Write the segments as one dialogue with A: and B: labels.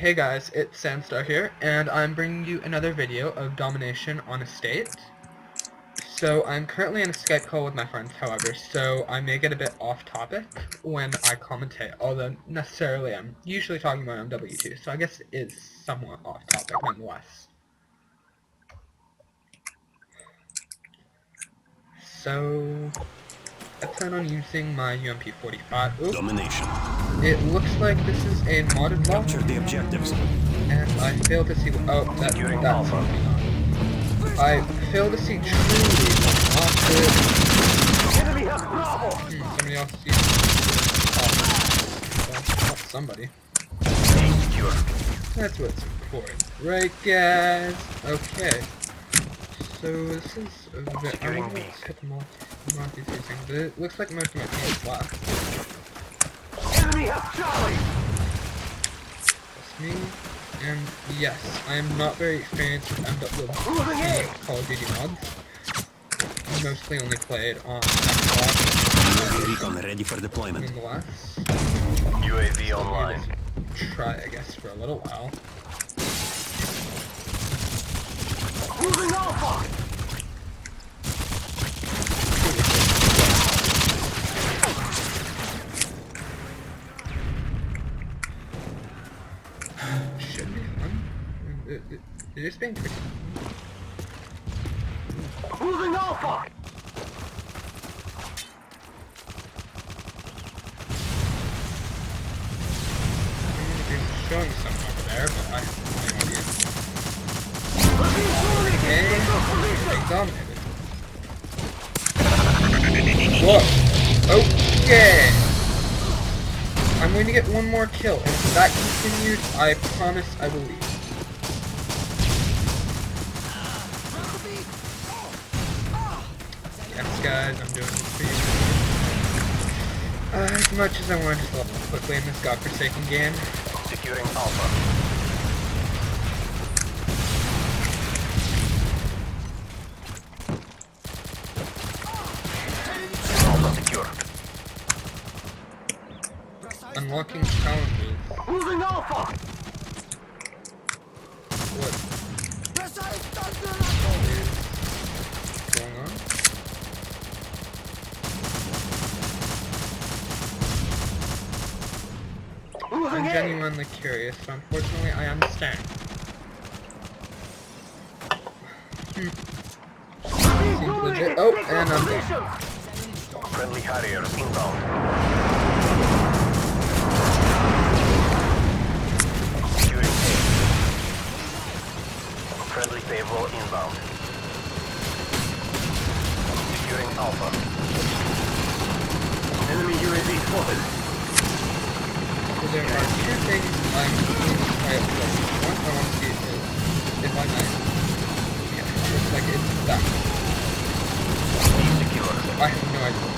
A: Hey guys, it's Sandstar here, and I'm bringing you another video of Domination on Estate. So I'm currently in a Skype call with my friends, however, so I may get a bit off topic when I commentate, although necessarily I'm usually talking about MW2, so I guess it is somewhat off topic nonetheless. So I plan on using my UMP-45. Oops.
B: Domination.
A: It looks like this is a modded block.
B: Capture the objectives.
A: And I failed to see. Oh, that's moving on. I failed to see truly awesome.
C: Enemy has Bravo.
A: Somebody else sees. Oh, somebody. That's what it's important, right, guys? Okay. So this is a bit. I don't know what's hit them all. These things, but it looks like most of my team is left.
C: Enemy has Charlie.
A: That's me. And yes, I am not very experienced with Call of Duty mods. I mostly only played on Xbox.
B: Recon ready for deployment.
A: Nonetheless,
C: UAV online.
A: Try, I guess, for a little while.
C: Moving Alpha.
A: Should be fun. It is being pretty.
C: Moving Alpha.
A: It's showing something over there, but I have no idea. Okay, dominated. Whoa! Okay! I'm going to get one more kill, and if that continues, I promise I will leave. Yes, guys, I'm doing this for you. As much as I want to just level up quickly in this godforsaken game.
C: Securing Alpha.
A: Unlocking challenges.
C: Moving Alpha.
A: What is going on? I'm genuinely curious, so unfortunately I understand. Seems legit. Oh, and I'm done.
C: Friendly Harriers inbound. Securing A. Friendly payroll inbound. Securing Alpha. Enemy UAV spotted.
A: So there are two things I'm going to try out first. One I want to see is if I might. Yeah, it looks like it's that. I have no idea.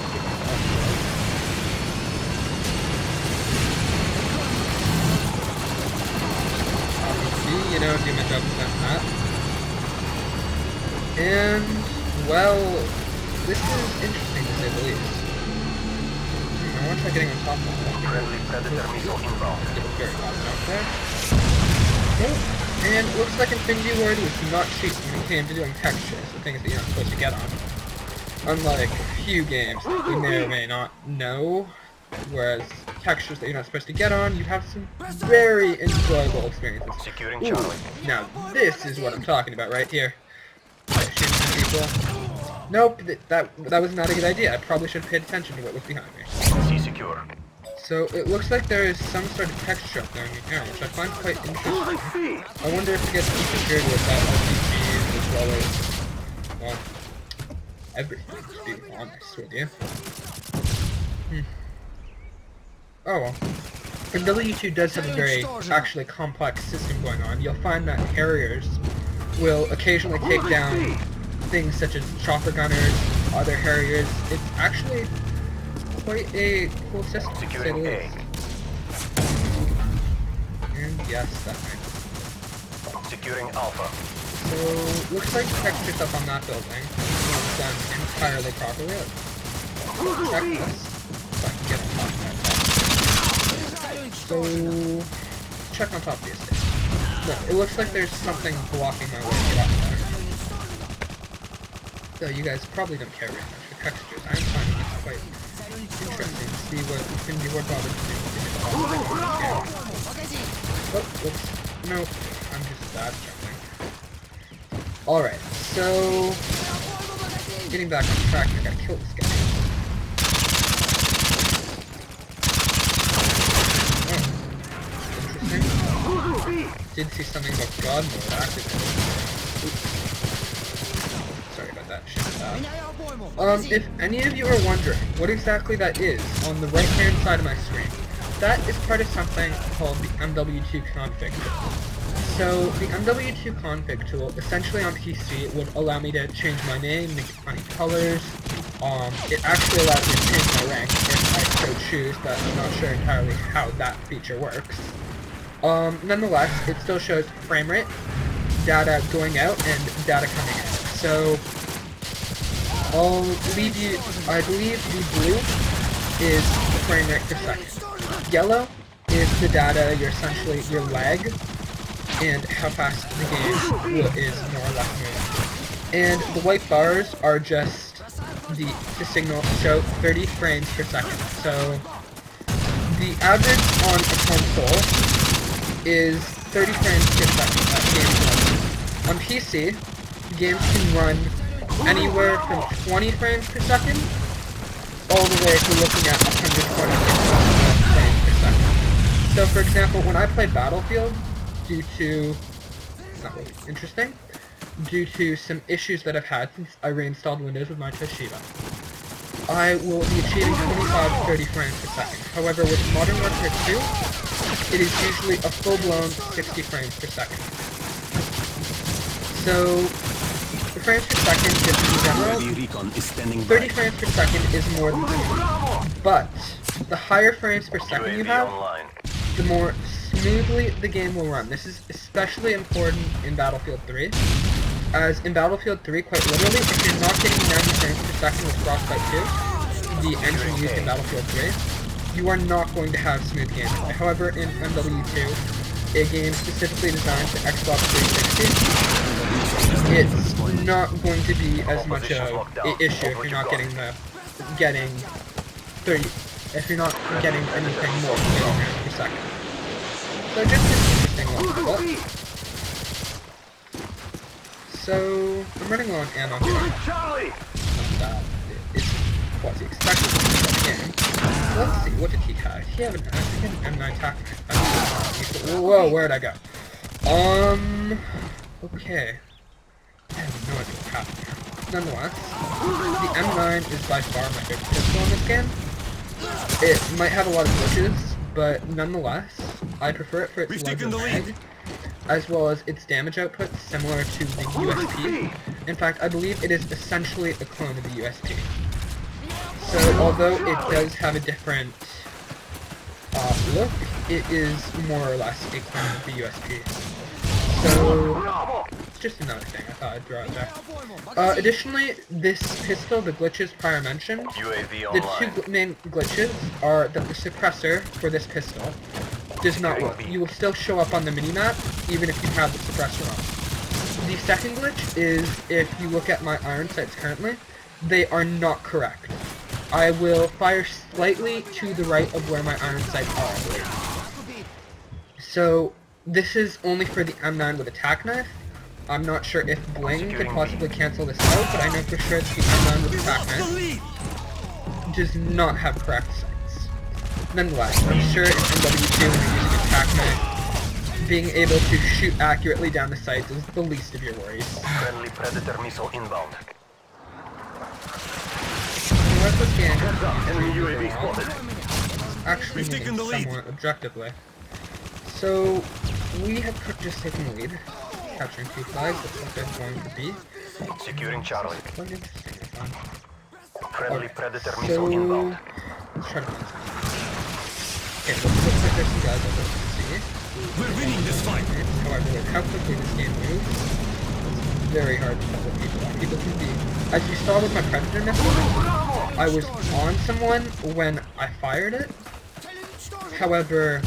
A: You know, do my job on that. And, well, this is interesting to say the least. I want to try getting on top of that.
C: Friendly Predator missile inbound.
A: It's very hot out there. Oh, and it looks like Infinity Ward was not cheap when it came to doing textures, the things that you're not supposed to get on. Unlike a few games that you may or may not know, whereas textures that you're not supposed to get on, you have some very enjoyable experiences.
C: Securing Charlie.
A: Now this is what I'm talking about right here. Shooting some people. Nope, that was not a good idea. I probably should have paid attention to what was behind me.
C: C secure.
A: So it looks like there is some sort of texture up there in the air, which I find quite interesting. I wonder if it gets interfered with that RPGs as well as, well, everything, to be honest with you. Oh well. MW2 does have a very, actually complex system going on. You'll find that Harriers will occasionally take down things such as chopper gunners, other Harriers. It's actually quite a cool system, to say the least. And yes, that might.
C: Securing Alpha.
A: So, looks like the texture stuff on that building was done entirely properly. Let's check this, so I can get on top of that. So, check on top of the estate. No, it looks like there's something blocking my way to get up there. So you guys probably don't care very much for textures. I'm finding it quite interesting to see what it's going to be more bothered to do. Oh, whoops. No, I'm just bad jumping. Alright, so... getting back on track, I gotta kill this guy. Did see something about God mode activated. Sorry about that. If any of you are wondering what exactly that is on the right hand side of my screen, that is part of something called the MW2 config tool. So the MW2 config tool essentially on PC would allow me to change my name, make funny colors. It actually allows me to change my rank if I so choose, but I'm not sure entirely how that feature works. Nonetheless, it still shows frame rate, data going out, and data coming in. So, I'll leave you, I believe the blue is the frame rate per second. Yellow is the data, your lag, and how fast the game is more or less moving. And the white bars are just the signal show 30 frames per second. So, the average on a console is 30 frames per second at games level. On PC, games can run anywhere from 20 frames per second all the way to looking at 120 frames per second. So for example, when I play Battlefield, due to some issues that I've had since I reinstalled Windows with my Toshiba, I will be achieving 25 to 30 frames per second. However, with Modern Warfare 2, it is usually a full-blown 60 frames per second. So, the frames per second, just in general, 30 frames per second is more than 2. But, the higher frames per second you have, the more smoothly the game will run. This is especially important in Battlefield 3, as in Battlefield 3, quite literally, if you're not getting 90 frames per second with Frostbite 2, the engine used in Battlefield 3, you are not going to have smooth gameplay. However, in MW2, a game specifically designed for Xbox 360, it's not going to be as much of an issue if you're not getting anything more than 30 frames per second. So just an interesting little bit. So I'm running low on ammo here. It's quasi-expected in the game. Let's see, what did he have? He had an African M9 tactic. Whoa, where'd I go? Okay. I have no idea what happened here. Nonetheless, the M9 is by far my favorite pistol in this game. It might have a lot of glitches, but nonetheless, I prefer it for its larger mag, as well as its damage output similar to the USP. In fact, I believe it is essentially a clone of the USP. So, although it does have a different look, it is more or less a clone of the USP. So, it's just another thing I thought I'd draw it there. Additionally, this pistol, the glitches prior mentioned, the two main glitches are that the suppressor for this pistol does not work. You will still show up on the minimap, even if you have the suppressor on. The second glitch is, if you look at my iron sights currently, they are not correct. I will fire slightly to the right of where my iron sights are, I believe. So, this is only for the M9 with attack knife. I'm not sure if Bling could possibly cancel this out, but I know for sure that the M9 with attack knife does not have correct sights. Nonetheless, I'm sure in MW2 when you're using attack knife, being able to shoot accurately down the sights is the least of your worries.
C: Friendly Predator missile inbound.
A: Let's look at actually moving somewhat objectively. So, we have just taken the lead, capturing 2 flags. Looks like they're going to be
C: securing Charlie.
A: quite interesting, I find.
C: Friendly Predator missile inbound.
A: Let's try to find some. Okay, looks like there's some guys over there.
B: We're winning this fight.
A: However, with how quickly this game moves, it's very hard to tell what people are. People can be, as you saw with my Predator missile, I was on someone when I fired it. However,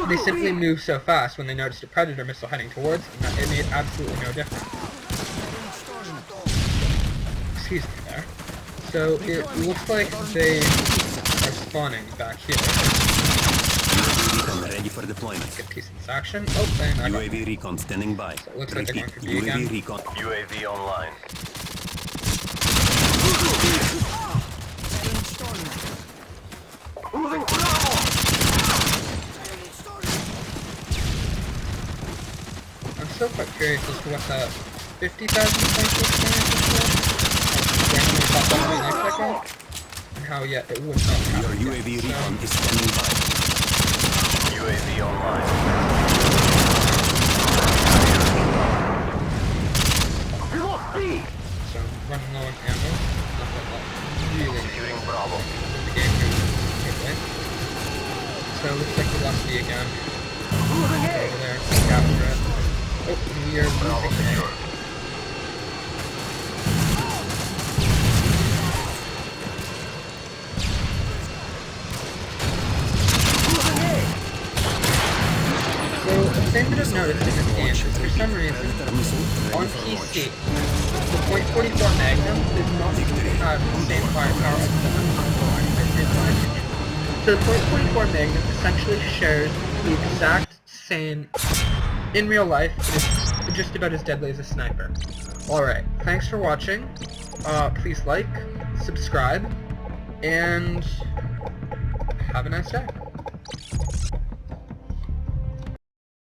A: they simply moved so fast when they noticed a Predator missile heading towards them that it made absolutely no difference. Excuse me there. So it looks like they are spawning back here.
B: Recon ready for deployment.
A: Get a piece of this action. Oh, and I got
B: UAV recon standing by.
A: So it looks like they're going for B
B: UAV
A: again.
B: recon.
C: UAV online.
A: I'm still quite curious as to what that 50,000 points experience is for. Randomly popped up on my life cycle, and how yet it would not
B: Your
A: happen.
B: UAV recon is standing by.
C: UAV online.
A: So I'm running low on ammo. Not that that really
C: Securing Bravo.
A: the game moves quickly. So it looks like we lost B again. Over there, capture it. Oh, and we are
C: Bravo
A: losing A.
C: secure.
A: So the thing that I've noticed in this game is for some reason, on PC, the .44 Magnum does not have the same firepower as the .44, in my opinion. So the .44 Magnum essentially shares the exact same, in real life, it's just about as deadly as a sniper. Alright, thanks for watching, please like, subscribe, and have a nice day.